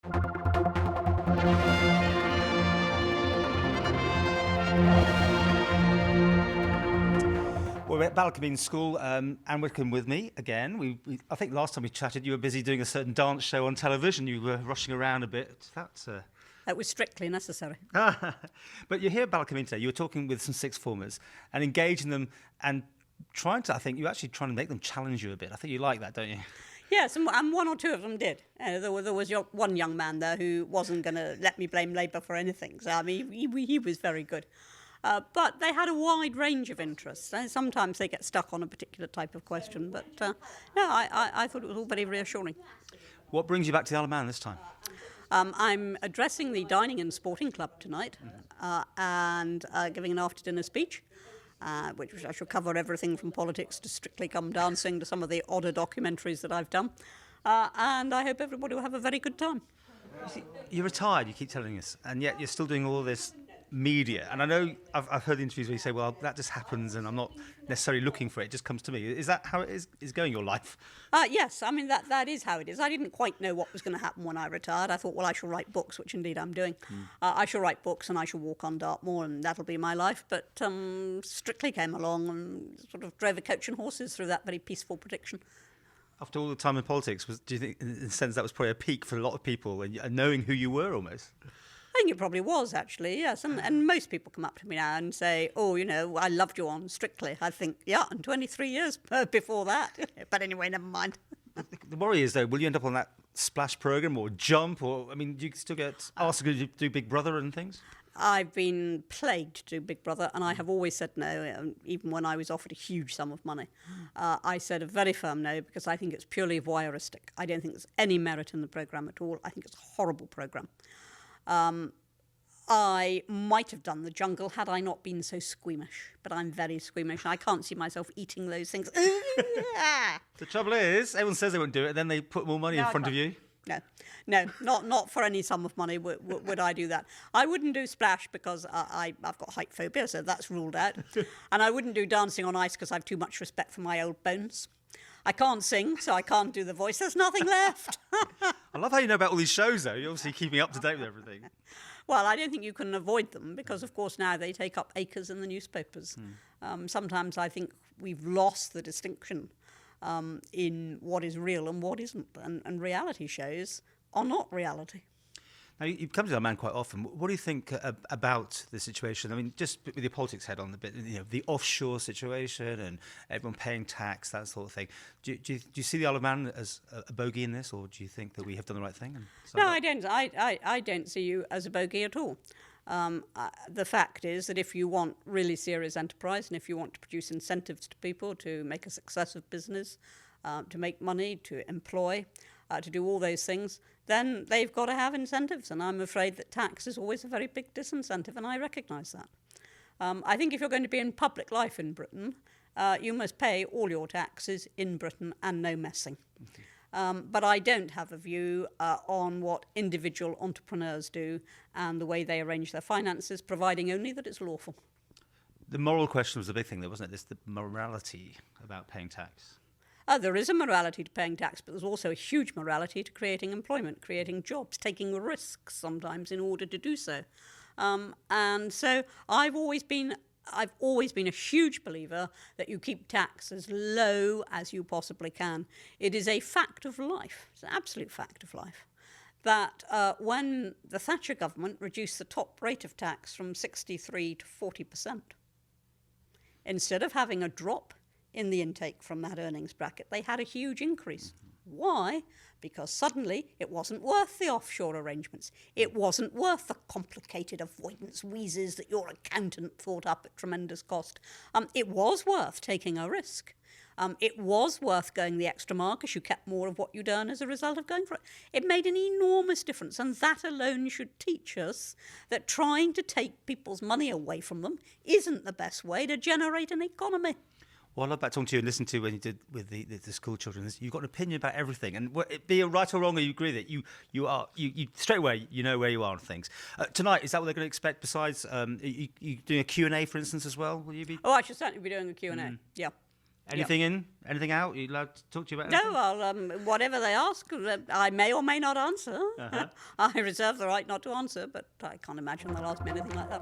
Well, we're at Balcombe School, and Widdecombe with me again. I think last time we chatted, you were busy doing a certain dance show on television. You were rushing around a bit. That was strictly necessary. But you're here at Balcombe today. You were talking with some sixth formers and engaging them and you're actually trying to make them challenge you a bit. I think you like that, don't you? Yes, and one or two of them did. There was one young man there who wasn't going to let me blame Labour for anything. So, I mean, he was very good. But they had a wide range of interests. Sometimes they get stuck on a particular type of question. But, I thought it was all very reassuring. What brings you back to the Isle of Man this time? I'm addressing the Dining and Sporting Club tonight and giving an after-dinner speech, which I shall cover everything from politics to Strictly Come Dancing to some of the odder documentaries that I've done. And I hope everybody will have a very good time. You're retired, you keep telling us, and yet you're still doing all this media. And I know I've heard the interviews where you say, well, that just happens and I'm not necessarily looking for it, it just comes to me. Is that how it is going, your life? Yes, I mean, that is how it is. I didn't quite know what was going to happen when I retired. I thought, well, I shall write books, which indeed I'm doing. I shall write books and I shall walk on Dartmoor and that'll be my life. But Strictly came along and sort of drove a coach and horses through that very peaceful prediction. After all the time in politics, do you think, in a sense, that was probably a peak for a lot of people, and knowing who you were almost? I think it probably was, actually, yes. And most people come up to me now and say, oh, you know, I loved you on Strictly. I think, yeah, and 23 years before that. But anyway, never mind. The worry is, though, will you end up on that Splash programme or Jump? Or, I mean, do you still get asked to do Big Brother and things? I've been plagued to do Big Brother, and I have always said no, even when I was offered a huge sum of money. I said a very firm no, because I think it's purely voyeuristic. I don't think there's any merit in the programme at all. I think it's a horrible programme. I might have done The Jungle had I not been so squeamish, but I'm very squeamish. I can't see myself eating those things. The trouble is, everyone says they won't do it, and then they put more money in front of you. No, not for any sum of money would I do that. I wouldn't do Splash because I've got height phobia, so that's ruled out. And I wouldn't do Dancing on Ice because I have too much respect for my old bones. I can't sing, so I can't do the voice. There's nothing left. I love how you know about all these shows, though. You're obviously keeping up to date with everything. Well, I don't think you can avoid them because, of course, now they take up acres in the newspapers. Sometimes I think we've lost the distinction in what is real and what isn't. And reality shows are not reality. Now, you come to the man quite often. What do you think about the situation? I mean, just with your politics head on a bit, you know, the offshore situation and everyone paying tax, that sort of thing. Do you see the Isle of Man as a bogey in this, or do you think that we have done the right thing? No, I don't. I don't see you as a bogey at all. The fact is that if you want really serious enterprise and if you want to produce incentives to people to make a success of business, to make money, to employ, to do all those things, then they've got to have incentives. And I'm afraid that tax is always a very big disincentive, and I recognise that. I think if you're going to be in public life in Britain, you must pay all your taxes in Britain and no messing. But I don't have a view on what individual entrepreneurs do and the way they arrange their finances, providing only that it's lawful. The moral question was the big thing, though, wasn't it? The morality about paying tax. There is a morality to paying tax, but there's also a huge morality to creating employment, creating jobs, taking risks sometimes in order to do so. And so I've always been a huge believer that you keep tax as low as you possibly can. It is a fact of life, it's an absolute fact of life, that when the Thatcher government reduced the top rate of tax from 63 to 40%, instead of having a drop in the intake from that earnings bracket, they had a huge increase. Why? Because suddenly it wasn't worth the offshore arrangements. It wasn't worth the complicated avoidance wheezes that your accountant thought up at tremendous cost. It was worth taking a risk. It was worth going the extra mile because you kept more of what you'd earn as a result of going for it. It made an enormous difference, and that alone should teach us that trying to take people's money away from them isn't the best way to generate an economy. Well, I love about talking to you and listening to when you did with the school children. You've got an opinion about everything, and be it right or wrong, or you agree that you straight away you know where you are on things. Tonight, is that what they're going to expect? Besides, you doing a Q&A, for instance, as well? Will you be? Oh, I should certainly be doing a Q&A. Yeah. Anything in? Anything out? You allowed to talk to you about? No, I'll, whatever they ask, I may or may not answer. I reserve the right not to answer, but I can't imagine they'll ask me anything like that.